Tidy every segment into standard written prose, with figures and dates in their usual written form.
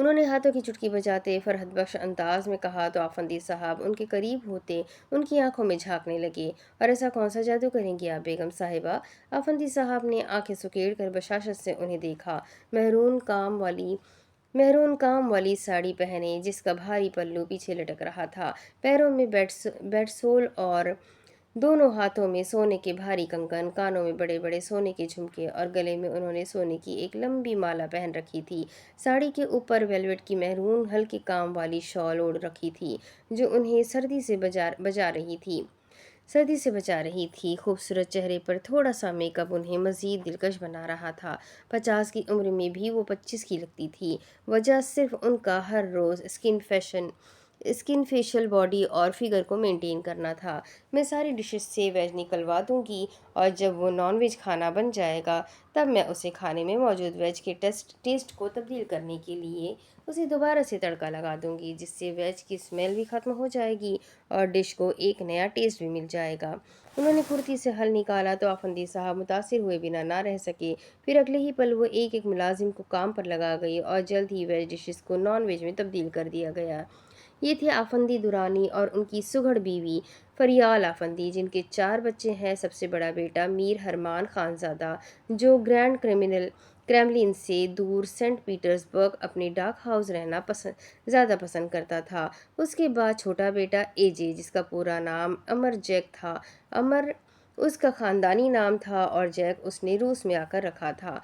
انہوں نے ہاتھوں کی چٹکی بجاتے فرحت بخش انداز میں کہا تو آفندی صاحب ان کے قریب ہوتے ان کی آنکھوں میں جھانکنے لگے۔ اور ایسا کون سا جادو کریں گی آپ بیگم صاحبہ؟ آفندی صاحب نے آنکھیں سکیڑ کر بشاشت سے انہیں دیکھا۔ مہرون کام والی ساڑی پہنے، جس کا بھاری پلو پیچھے لٹک رہا تھا، پیروں میں بیڈ سول اور دونوں ہاتھوں میں سونے کے بھاری کنگن، کانوں میں بڑے بڑے سونے کے جھمکے اور گلے میں انہوں نے سونے کی ایک لمبی مالا پہن رکھی تھی۔ ساڑی کے اوپر ویلویٹ کی مہرون ہلکے کام والی شال اوڑھ رکھی تھی جو انہیں سردی سے بچا رہی تھی۔ خوبصورت چہرے پر تھوڑا سا میک اپ انہیں مزید دلکش بنا رہا تھا۔ 50 کی عمر میں بھی وہ 25 کی لگتی تھی۔ وجہ صرف ان کا ہر روز اسکن فیشل باڈی اور فگر کو مینٹین کرنا تھا۔ میں ساری ڈشز سے ویج نکلوا دوں گی اور جب وہ نان ویج کھانا بن جائے گا تب میں اسے کھانے میں موجود ویج کے ٹیسٹ کو تبدیل کرنے کے لیے اسے دوبارہ سے تڑکا لگا دوں گی، جس سے ویج کی اسمیل بھی ختم ہو جائے گی اور ڈش کو ایک نیا ٹیسٹ بھی مل جائے گا۔ انہوں نے کرتی سے حل نکالا تو آفندی صاحب متاثر ہوئے بنا نہ رہ سکے۔ پھر اگلے ہی پل وہ ایک ایک ملازم کو کام پر لگا گئی اور جلد ہی ویج ڈشز کو نان ویج میں تبدیل کر دیا گیا۔ یہ تھے آفندی درانی اور ان کی سگڑ بیوی فریال آفندی، جن کے 4 بچے ہیں۔ سب سے بڑا بیٹا میر ہرمان خانزادہ، جو گرینڈ کریملن سے دور سینٹ پیٹرز برگ اپنے ڈاک ہاؤس رہنا زیادہ پسند کرتا تھا۔ اس کے بعد چھوٹا بیٹا اے جے، جس کا پورا نام امر جیک تھا۔ امر اس کا خاندانی نام تھا اور جیک اس نے روس میں آ کر رکھا تھا۔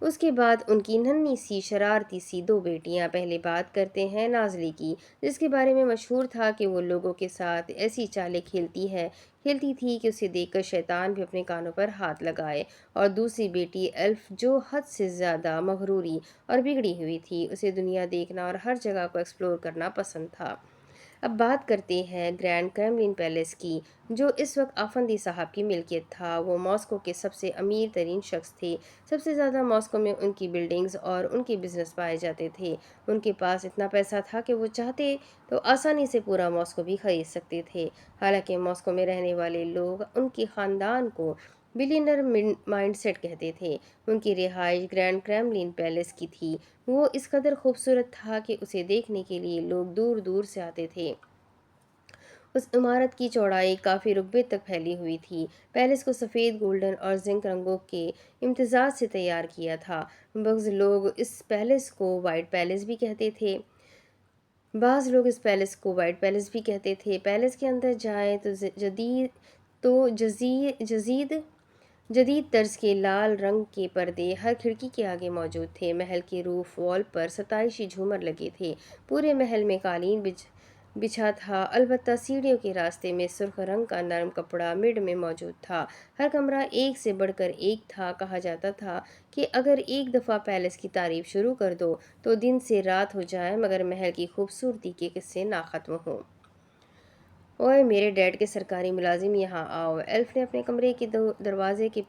اس کے بعد ان کی ننھی سی شرارتی سی 2 بیٹیاں۔ پہلے بات کرتے ہیں نازلی کی، جس کے بارے میں مشہور تھا کہ وہ لوگوں کے ساتھ ایسی چالیں کھیلتی تھی کہ اسے دیکھ کر شیطان بھی اپنے کانوں پر ہاتھ لگائے۔ اور دوسری بیٹی ایلف، جو حد سے زیادہ مغروری اور بگڑی ہوئی تھی، اسے دنیا دیکھنا اور ہر جگہ کو ایکسپلور کرنا پسند تھا۔ اب بات کرتے ہیں گرینڈ کریملن پیلس کی، جو اس وقت آفندی صاحب کی ملکیت تھا۔ وہ ماسکو کے سب سے امیر ترین شخص تھے۔ سب سے زیادہ ماسکو میں ان کی بلڈنگز اور ان کے بزنس پائے جاتے تھے۔ ان کے پاس اتنا پیسہ تھا کہ وہ چاہتے تو آسانی سے پورا ماسکو بھی خرید سکتے تھے۔ حالانکہ ماسکو میں رہنے والے لوگ ان کے خاندان کو بلینئر مائنڈ سیٹ کہتے تھے۔ ان کی رہائش گرینڈ کریملن پیلس کی تھی۔ وہ اس قدر خوبصورت تھا کہ اسے دیکھنے کے لیے لوگ دور دور سے آتے تھے۔ اس عمارت کی چوڑائی کافی رقبے تک پھیلی ہوئی تھی۔ پیلس کو سفید، گولڈن اور زنک رنگوں کے امتزاج سے تیار کیا تھا۔ بعض لوگ اس پیلس کو وائٹ پیلس بھی کہتے تھے۔ پیلس کے اندر جائیں تو جدید طرز کے لال رنگ کے پردے ہر کھڑکی کے آگے موجود تھے۔ محل کے روف وال پر ستائشی جھومر لگے تھے۔ پورے محل میں قالین بچھا تھا، البتہ سیڑھیوں کے راستے میں سرخ رنگ کا نرم کپڑا مڈ میں موجود تھا۔ ہر کمرہ ایک سے بڑھ کر ایک تھا۔ کہا جاتا تھا کہ اگر ایک دفعہ پیلس کی تعریف شروع کر دو تو دن سے رات ہو جائے مگر محل کی خوبصورتی کے قصے نہ ختم ہوں۔ اوئے میرے ڈیڈ کے سرکاری ملازم، یہاں آؤ۔ ایلف نے اپنے کمرے کے دروازے کے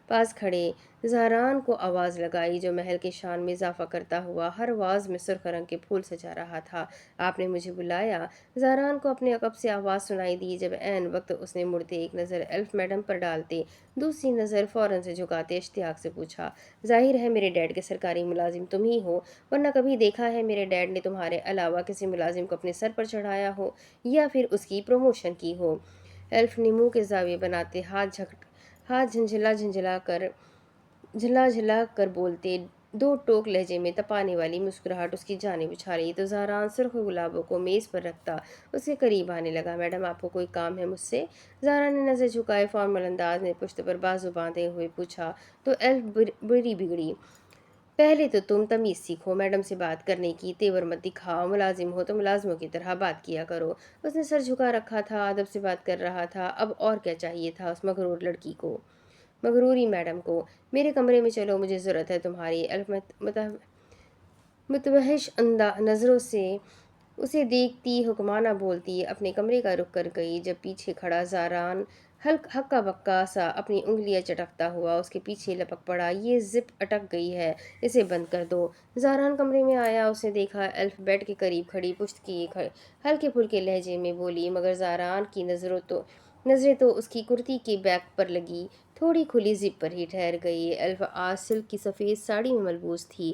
پاس کھڑے زہران کو آواز لگائی، جو محل کے شان میں اضافہ کرتا ہوا ہر واز میں سرخ رنگ کے پھول سجا رہا تھا۔ آپ نے مجھے بلایا؟ زہران کو اپنے عقب سے آواز سنائی دی۔ جب عین وقت اس نے مڑتے ایک نظر ایلف میڈم پر ڈالتے، دوسری نظر فوراً سے جھکاتے اشتیاق سے پوچھا، ظاہر ہے میرے ڈیڈ کے سرکاری ملازم تم ہی ہو، ورنہ کبھی دیکھا ہے میرے ڈیڈ نے تمہارے علاوہ کسی ملازم کو اپنے سر پر چڑھایا ہو یا پھر اس کی پروموشن کی ہو؟ ایلف نے منہ کے زاویے بناتے ہاتھ جھلا کر بولتے 2 ٹوک لہجے میں تپانے والی مسکراہٹ اس کی جانب اچھالی تو زہران سرخ گلابوں کو میز پر رکھتا اس کے قریب آنے لگا۔ میڈم آپ کو کوئی کام ہے مجھ سے؟ زہران نے نظر جھکائے فارمل انداز میں پشت پر بازو باندھے ہوئے پوچھا تو ایلف بڑی بگڑی۔ پہلے تو تم تمیز سیکھو، میڈم سے بات کرنے کی تیور مت دکھاؤ، ملازم ہو تو ملازموں کی طرح بات کیا کرو۔ اس نے سر جھکا رکھا تھا، ادب سے بات کر رہا تھا۔ اب اور کیا چاہیے تھا اس مغروری میڈم کو؟ میرے کمرے میں چلو، مجھے ضرورت ہے تمہاری۔ ایلف متوحش نظروں سے اسے دیکھتی حکمانہ بولتی اپنے کمرے کا رخ کر گئی۔ جب پیچھے کھڑا زہران ہکا بکا سا اپنی انگلیاں چٹکتا ہوا اس کے پیچھے لپک پڑا، یہ زپ اٹک گئی ہے، اسے بند کر دو۔ زہران کمرے میں آیا، اس نے دیکھا ایلف بیڈ کے قریب کھڑی پشت کیے ہلکے پھلکے لہجے میں بولی، مگر زہران کی نظریں تو اس کی کرتی کے بیک پر لگی تھوڑی کھلی زپ پر ہی ٹھہر گئی۔ ایلف آج سلک کی سفید ساڑی میں ملبوس تھی،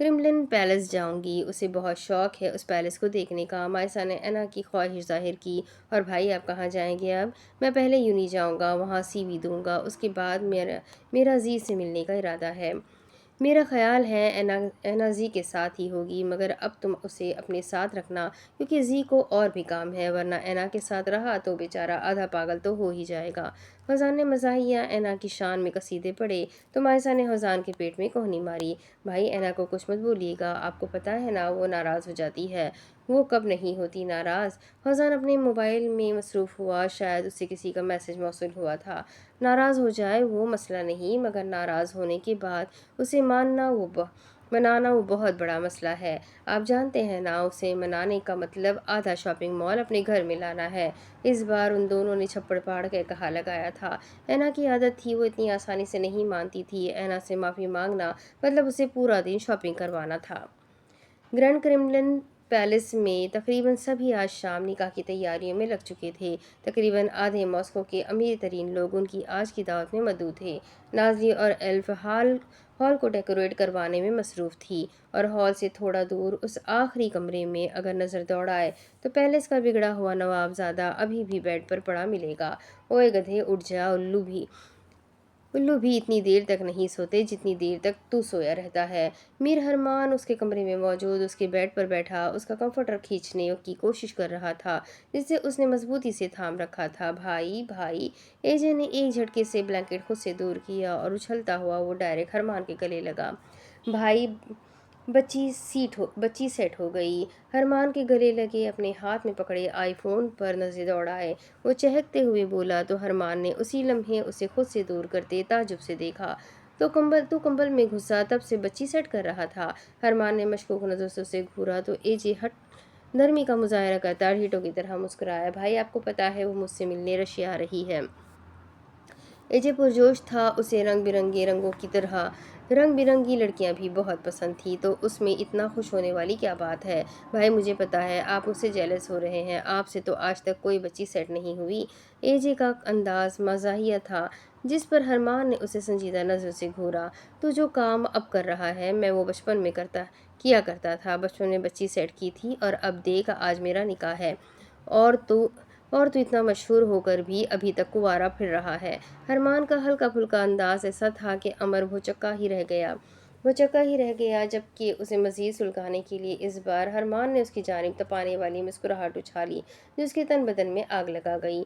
کرملن پیلس جاؤں گی، اسے بہت شوق ہے اس پیلس کو دیکھنے کا۔ مائسا نے اینا کی خواہش ظاہر کی۔ اور بھائی آپ کہاں جائیں گے اب؟ میں پہلے یونی جاؤں گا، وہاں سی وی دوں گا، اس کے بعد میرا زی سے ملنے کا ارادہ ہے۔ میرا خیال ہے اینا زی کے ساتھ ہی ہوگی، مگر اب تم اسے اپنے ساتھ رکھنا کیونکہ زی کو اور بھی کام ہے، ورنہ اینا کے ساتھ رہا تو بیچارہ آدھا پاگل تو ہو ہی جائے گا۔ حزان نے مزاحیہ اینا کی شان میں قصیدے پڑھے تو مائسا نے حزان کے پیٹ میں کوہنی ماری۔ بھائی اینا کو کچھ مت بولیے گا، آپ کو پتہ ہے نا وہ ناراض ہو جاتی ہے۔ وہ کب نہیں ہوتی ناراض؟ حزان اپنے موبائل میں مصروف ہوا، شاید اسے کسی کا میسج موصول ہوا تھا۔ ناراض ہو جائے وہ مسئلہ نہیں، مگر ناراض ہونے کے بعد اسے منانا وہ بہت بڑا مسئلہ ہے۔ آپ جانتے ہیں نا اسے منانے کا مطلب آدھا شاپنگ مال اپنے گھر میں لانا ہے۔ اس بار ان دونوں نے چھپڑ پاڑ کے کہا لگایا تھا۔ اینا کی عادت تھی، وہ اتنی آسانی سے نہیں مانتی تھی۔ اینا سے معافی مانگنا مطلب اسے پورا دن شاپنگ کروانا تھا۔ گرینڈ کرملن پیلس میں تقریباً سبھی آج شام نکاح کی تیاریوں میں لگ چکے تھے۔ تقریباً آدھے ماسکو کے امیر ترین لوگ ان کی آج کی دعوت میں مدعو تھے۔ نازلی اور ایلف ہال کو ڈیکوریٹ کروانے میں مصروف تھی، اور ہال سے تھوڑا دور اس آخری کمرے میں اگر نظر دوڑائے تو پیلس کا بگڑا ہوا نواب زادہ ابھی بھی بیڈ پر پڑا ملے گا۔ اوئے گدھے اٹھ جا، الو بھی اتنی دیر تک نہیں سوتے جتنی دیر تک تو سویا رہتا ہے۔ میر ہرمان اس کے کمرے میں موجود اس کے بیڈ پر بیٹھا اس کا کمفرٹر کھینچنے کی کوشش کر رہا تھا جسے اس نے مضبوطی سے تھام رکھا تھا۔ بھائی اے جے نے ایک جھٹکے سے بلینکٹ خود سے دور کیا اور اچھلتا ہوا وہ ڈائریکٹ ہرمان کے گلے لگا۔ بھائی بچی سیٹ ہو گئی۔ ہرمان کے گلے لگے، اپنے ہاتھ میں پکڑے آئی فون پر نظریں دوڑائے وہ چہکتے ہوئے بولا تو ہرمان نے اسی لمحے اسے خود سے دور کرتے تعجب سے دیکھا۔ تو کمبل میں گھسا تب سے بچی سیٹ کر رہا تھا؟ ہرمان نے مشکوک نظر سے اسے گھورا تو اے جے نرمی کا مظاہرہ کرتا ڈھیٹوں کی طرح مسکرایا۔ بھائی آپ کو پتا ہے وہ مجھ سے ملنے رشیا آ رہی ہے۔ اے جے پرجوش تھا، اسے رنگ برنگی لڑکیاں بھی بہت پسند تھیں، تو اس میں اتنا خوش ہونے والی کیا بات ہے؟ بھائی مجھے پتا ہے آپ مجھ سے جیلس ہو رہے ہیں، آپ سے تو آج تک کوئی بچی سیٹ نہیں ہوئی۔ اے جے کا انداز مزاحیہ تھا جس پر ہرمان نے اسے سنجیدہ نظر سے گھورا۔ تو جو کام اب کر رہا ہے میں وہ بچپن میں کیا کرتا تھا، بچپن میں بچی سیٹ کی تھی، اور اب دیکھ آج میرا نکاح ہے اور تو اتنا مشہور ہو کر بھی ابھی تک کنوارا پھر رہا ہے۔ ہرمان کا ہلکا پھلکا انداز ایسا تھا کہ امر بھوچکا ہی رہ گیا جبکہ اسے مزید سلگانے کے لیے اس بار ہرمان نے اس کی جانب تپانے والی مسکراہٹ اچھالی جو اس کے تن بدن میں آگ لگا گئی۔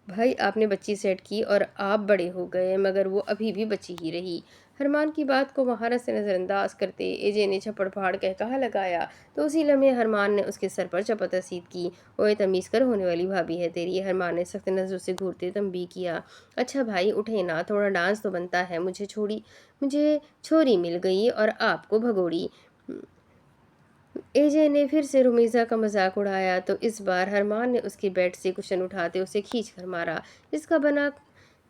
بھائی آپ نے بچی سیٹ کی اور آپ بڑے ہو گئے، مگر وہ ابھی بھی بچی ہی رہی۔ ہرمان کی بات کو مہارت سے نظر انداز کرتے اے جے نے چھپڑ پھاڑ کہا لگایا تو اسی لمحے ہرمان نے اس کے سر پر چپت رسید کی۔ اوئے تمیز کر، ہونے والی بھابھی ہے تیری۔ ہرمان نے سخت نظروں سے گھورتے تنبیہ کیا۔ اچھا بھائی اٹھیں نا، تھوڑا ڈانس تو بنتا ہے۔ مجھے چھوری مل گئی اور آپ کو بھگوڑی۔ اے جے نے پھر سے رمیزہ کا مذاق اڑایا تو اس بار ہرمان نے اس کے بیڈ سے کشن اٹھاتے اسے کھینچ کر مارا جس کا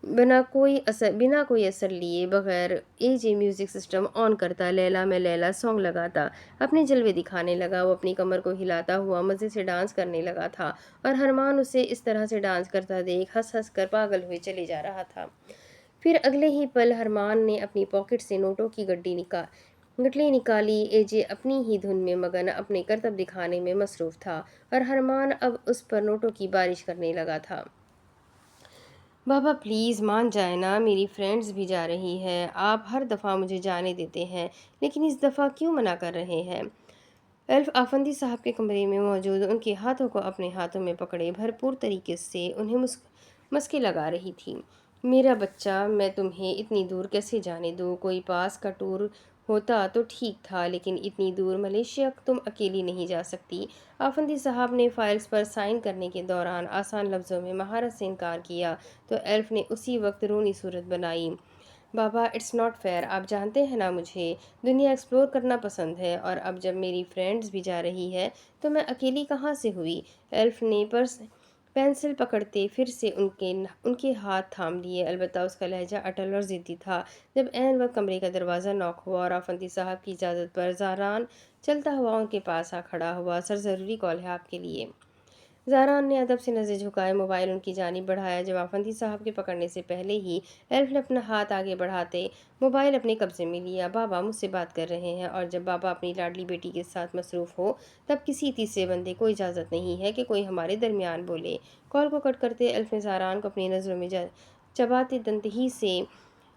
بنا کوئی اثر لیے بغیر اے جے میوزک سسٹم آن کرتا لیلا میں لیلا سانگ لگاتا اپنے جلوے دکھانے لگا۔ وہ اپنی کمر کو ہلاتا ہوا مزے سے ڈانس کرنے لگا تھا اور ہرمان اسے اس طرح سے ڈانس کرتا دیکھ ہنس ہنس کر پاگل ہوئے چلے جا رہا تھا۔ پھر اگلے ہی پل ہرمان نے اپنی پاکٹ سے نوٹوں کی گٹلی نکالی۔ اے جے اپنی ہی دھن میں مگن اپنے کرتب دکھانے میں مصروف تھا اور ہرمان اب اس پر نوٹوں کی بارش کرنے لگا تھا۔ بابا پلیز مان جائیں نا، میری فرینڈز بھی جا رہی ہیں، آپ ہر دفعہ مجھے جانے دیتے ہیں لیکن اس دفعہ کیوں منع کر رہے ہیں؟ ایلف آفندی صاحب کے کمرے میں موجود ان کے ہاتھوں کو اپنے ہاتھوں میں پکڑے بھرپور طریقے سے انہیں مسکے لگا رہی تھی۔ میرا بچہ، میں تمہیں اتنی دور کیسے جانے دوں؟ کوئی پاس کا ٹور ہوتا تو ٹھیک تھا لیکن اتنی دور ملیشیا تم اکیلی نہیں جا سکتی۔ آفندی صاحب نے فائلز پر سائن کرنے کے دوران آسان لفظوں میں مہارت سے انکار کیا تو ایلف نے اسی وقت رونی صورت بنائی۔ بابا اٹس ناٹ فیئر، آپ جانتے ہیں نا مجھے دنیا ایکسپلور کرنا پسند ہے، اور اب جب میری فرینڈز بھی جا رہی ہے تو میں اکیلی کہاں سے ہوئی؟ ایلف نے پینسل پکڑتے پھر سے ان کے ہاتھ تھام لیے، البتہ اس کا لہجہ اٹل اور ضدی تھا۔ جب عین وقت کمرے کا دروازہ نوک ہوا اور آفندی صاحب کی اجازت پر زاران چلتا ہوا ان کے پاس آ کھڑا ہوا۔ سر ضروری کال ہے آپ کے لیے۔ زاران نے ادب سے نظر جھکائے موبائل ان کی جانب بڑھایا۔ جب آفندی صاحب کے پکڑنے سے پہلے ہی ایلف نے اپنا ہاتھ آگے بڑھاتے موبائل اپنے قبضے میں لیا۔ بابا مجھ سے بات کر رہے ہیں، اور جب بابا اپنی لاڈلی بیٹی کے ساتھ مصروف ہو تب کسی تیسرے بندے کو اجازت نہیں ہے کہ کوئی ہمارے درمیان بولے۔ کال کو کٹ کرتے ایلف نے زاران کو اپنی نظروں میں چباتے دنتہی سے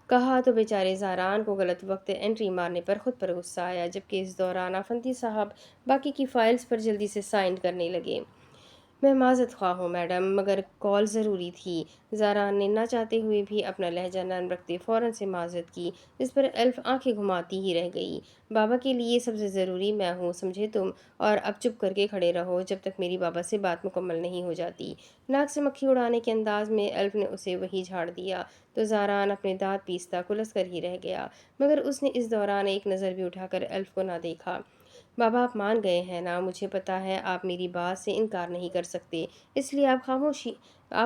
کہا تو بیچارے زاران کو غلط وقت انٹری مارنے پر خود پر غصہ آیا، جبکہ اس دوران آفندی صاحب باقی کی فائلز پر جلدی سے سائن کرنے لگے۔ میں معذرت خواہ ہوں میڈم، مگر کال ضروری تھی۔ زاران نے نہ چاہتے ہوئے بھی اپنا لہجہ نرم رکھتے فوراً سے معذرت کی، جس پر ایلف آنکھیں گھماتی ہی رہ گئی۔ بابا کے لیے سب سے ضروری میں ہوں، سمجھے تم؟ اور اب چپ کر کے کھڑے رہو جب تک میری بابا سے بات مکمل نہیں ہو جاتی۔ ناک سے مکھی اڑانے کے انداز میں ایلف نے اسے وہی جھاڑ دیا تو زاران اپنے دانت پیستا کلس کر ہی رہ گیا، مگر اس نے اس دوران ایک نظر بھی اٹھا کر ایلف کو نہ دیکھا۔ بابا آپ مان گئے ہیں نا؟ مجھے پتہ ہے آپ میری بات سے انکار نہیں کر سکتے، اس لیے آپ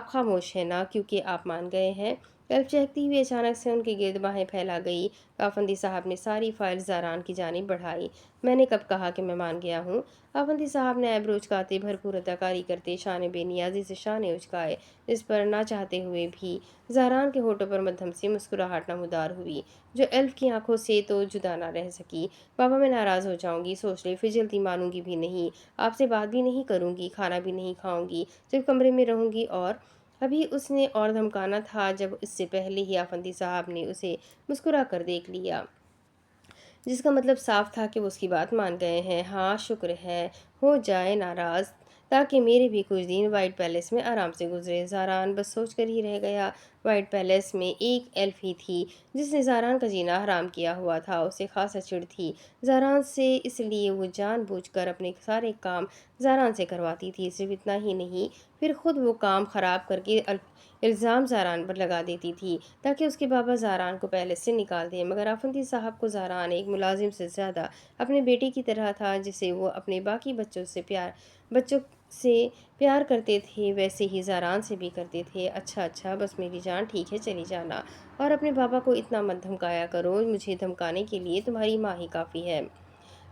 خاموش ہیں نا؟ کیونکہ آپ مان گئے ہیں۔ ایلف چہکتی ہوئی اچانک سے ان کے گرد باہیں پھیلا گئی۔ آفندی صاحب نے ساری فائل زاران کی جانب بڑھائی۔ میں نے کب کہا کہ میں مان گیا ہوں؟ آفندی صاحب نے ایبرو اچکاتے بھرپور اداکاری کرتے شانے بے نیازی سے شانے اچکائے، اس پر نہ چاہتے ہوئے بھی زاران کے ہونٹوں پر مدھم سی مسکراہٹ نمودار ہوئی، جو ایلف کی آنکھوں سے تو جدا نہ رہ سکی۔ بابا میں ناراض ہو جاؤں گی، سوچ لے، پھر جلدی مانوں گی بھی نہیں، آپ سے بات بھی نہیں کروں گی، کھانا بھی نہیں کھاؤں گی، صرف کمرے میں رہوں گی۔ اور ابھی اس نے اور دھمکانا تھا جب اس سے پہلے ہی آفندی صاحب نے اسے مسکرا کر دیکھ لیا، جس کا مطلب صاف تھا کہ وہ اس کی بات مان گئے ہیں۔ ہاں شکر ہے، ہو جائے ناراض تاکہ میرے بھی کچھ دن وائٹ پیلس میں آرام سے گزرے۔ زاران بس سوچ کر ہی رہ گیا۔ وائٹ پیلس میں ایک ایلف ہی تھی جس نے زاران کا جینا حرام کیا ہوا تھا۔ اسے خاصا چڑ تھی زاران سے، اس لیے وہ جان بوجھ کر اپنے سارے کام زاران سے کرواتی تھی۔ صرف اتنا ہی نہیں، پھر خود وہ کام خراب کر کے الزام زاران پر لگا دیتی تھی تاکہ اس کے بابا زاران کو پیلس سے نکال دیں۔ مگر آفندی صاحب کو زاران ایک ملازم سے زیادہ اپنے بیٹے کی طرح تھا، جسے وہ اپنے باقی بچوں سے پیار کرتے تھے ویسے ہی زاران سے بھی کرتے تھے۔ اچھا بس میری جان، ٹھیک ہے، چلی جانا، اور اپنے بابا کو اتنا مت دھمکایا کرو، مجھے دھمکانے کے لیے تمہاری ماں ہی کافی ہے۔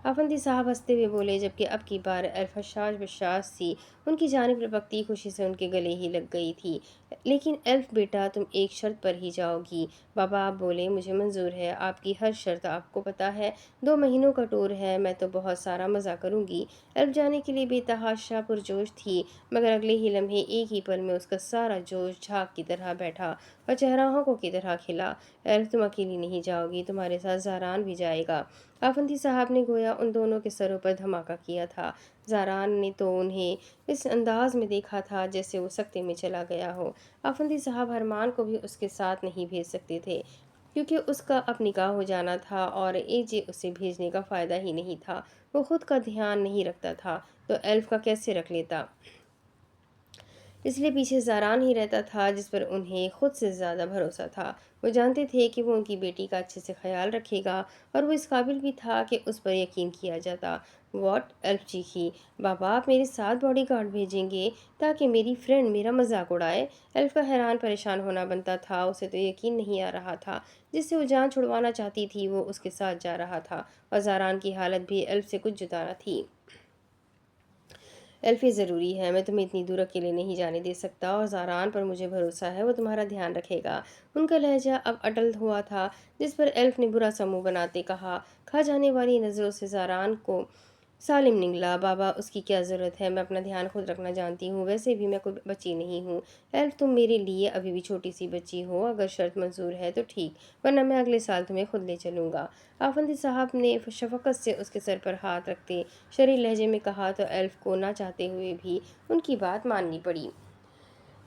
آفندی صاحب ہنستے ہوئے بولے، جبکہ اب کی بار ایلف حشاش بشاش سی ان کی جانب لپکتی خوشی سے ان کے گلے ہی لگ گئی تھی۔ لیکن ایلف بیٹا، تم ایک شرط پر ہی جاؤ گی؟ بابا آپ بولے، مجھے منظور ہے آپ کی ہر شرط، آپ کو پتہ ہے 2 مہینوں کا ٹور ہے، میں تو بہت سارا مزہ کروں گی۔ ایلف جانے کے لیے بے تحاشا پرجوش تھی، مگر اگلے ہی لمحے ایک ہی پل میں اس کا سارا جوش جھاگ کی طرح بیٹھا اور چہرہ ہونکوں کی طرح کھلا۔ ایلف تم اکیلی نہیں جاؤ گی، تمہارے ساتھ زاران بھی جائے گا۔ آفندی صاحب نے گویا ان دونوں کے سروں پر دھماکہ کیا تھا۔ زاران نے تو انہیں اس انداز میں دیکھا تھا جیسے وہ سکتے میں چلا گیا ہو۔ آفندی صاحب ارمان کو بھی اس کے ساتھ نہیں بھیج سکتے تھے، کیونکہ اس کا اب نکاح ہو جانا تھا اور ایجے اسے بھیجنے کا فائدہ ہی نہیں تھا۔ وہ خود کا دھیان نہیں رکھتا تھا تو ایلف کا کیسے رکھ لیتا؟ اس لیے پیچھے زاران ہی رہتا تھا، جس پر انہیں خود سے زیادہ بھروسہ تھا۔ وہ جانتے تھے کہ وہ ان کی بیٹی کا اچھے سے خیال رکھے گا، اور وہ اس قابل بھی تھا کہ اس پر یقین کیا جاتا۔ واٹ؟ ایلف چیخی۔ بابا آپ میرے ساتھ باڈی گارڈ بھیجیں گے تاکہ میری فرینڈ میرا مذاق اڑائے؟ ایلف کا حیران پریشان ہونا بنتا تھا، اسے تو یقین نہیں آ رہا تھا جس سے وہ جان چھڑوانا چاہتی تھی وہ اس کے ساتھ جا رہا تھا، اور زاران کی حالت بھی ایلف سے کچھ جدا نہ تھی۔ ایلف یہ ضروری ہے، میں تمہیں اتنی دور اکیلے نہیں جانے دے سکتا، اور زاران پر مجھے بھروسہ ہے وہ تمہارا دھیان رکھے گا۔ ان کا لہجہ اب اٹل ہوا تھا، جس پر ایلف نے برا سا منہ بناتے کہا۔ کھا جانے والی نظروں سے زاران کو سالم نگلا۔ بابا اس کی کیا ضرورت ہے، میں اپنا دھیان خود رکھنا جانتی ہوں، ویسے بھی میں کوئی بچی نہیں ہوں۔ ایلف تم میرے لیے ابھی بھی چھوٹی سی بچی ہو، اگر شرط منظور ہے تو ٹھیک، ورنہ میں اگلے سال تمہیں خود لے چلوں گا۔ آفندی صاحب نے شفقت سے اس کے سر پر ہاتھ رکھتے شرعی لہجے میں کہا تو ایلف کو نہ چاہتے ہوئے بھی ان کی بات ماننی پڑی۔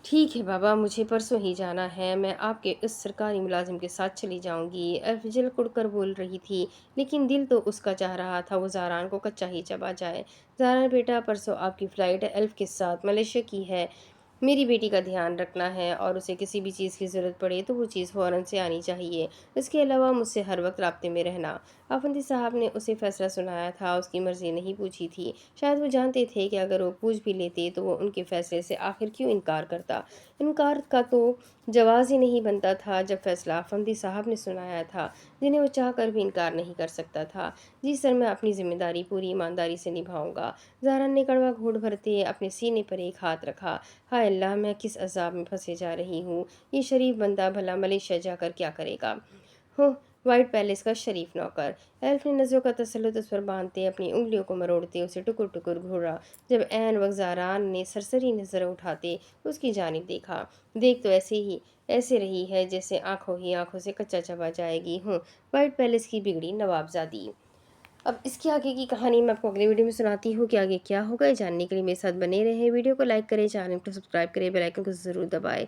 ٹھیک ہے بابا، مجھے پرسوں ہی جانا ہے، میں آپ کے اس سرکاری ملازم کے ساتھ چلی جاؤں گی۔ ایلف جل کڑ کر بول رہی تھی، لیکن دل تو اس کا چاہ رہا تھا وہ زاران کو کچا ہی چبا جائے۔ زاران بیٹا، پرسوں آپ کی فلائٹ ایلف کے ساتھ ملیشیا کی ہے، میری بیٹی کا دھیان رکھنا ہے، اور اسے کسی بھی چیز کی ضرورت پڑے تو وہ چیز فوراً سے آنی چاہیے۔ اس کے علاوہ مجھ سے ہر وقت رابطے میں رہنا۔ آفندی صاحب نے اسے فیصلہ سنایا تھا، اس کی مرضی نہیں پوچھی تھی۔ شاید وہ جانتے تھے کہ اگر وہ پوچھ بھی لیتے تو وہ ان کے فیصلے سے آخر کیوں انکار کرتا۔ انکار کا تو جواز ہی نہیں بنتا تھا جب فیصلہ آفندی صاحب نے سنایا تھا، جنہیں وہ چاہ کر بھی انکار نہیں کر سکتا تھا۔ جی سر، میں اپنی ذمہ داری پوری ایمانداری سے نبھاؤں گا۔ زہرا نے کڑوا گھونٹ بھرتے اپنے سینے پر ایک ہاتھ رکھا۔ ہائے اللہ، میں کس عذاب میں پھنسے جا رہی ہوں۔ یہ شریف بندہ بھلا ملیشیا جا کر کیا کرے گا؟ وائٹ پیلس کا شریف نوکر۔ ایلف نے نظروں کا تسلط اس پر باندھتے اپنی انگلیوں کو مروڑتے اسے ٹکر ٹکر گھورا۔ جب عین وقت زاران نے سرسری نظر اٹھاتے اس کی جانب دیکھا، دیکھ تو ایسے رہی ہے جیسے آنکھوں ہی آنکھوں سے کچا چبا جائے گی۔ وائٹ پیلس کی بگڑی نوابزادی۔ اب اس کی آگے کی کہانی میں آپ کو اگلی ویڈیو میں سناتی ہوں کہ آگے کیا ہوگا۔ یہ جاننے کے لیے میرے ساتھ بنے رہیں۔ ویڈیو کو لائک کریں، چینل کو سبسکرائب کریں، بیل آئیکن کو ضرور دبائیں۔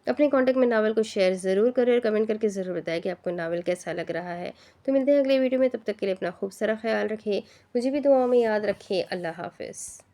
اپنے کانٹیکٹ میں ناول کو شیئر ضرور کریں اور کمنٹ کر کے ضرور بتائیں کہ آپ کو ناول کیسا لگ رہا ہے۔ تو ملتے ہیں اگلے ویڈیو میں، تب تک کے لیے اپنا خوب سارا خیال رکھیں، مجھے بھی دعاؤں میں یاد رکھیں۔ اللہ حافظ۔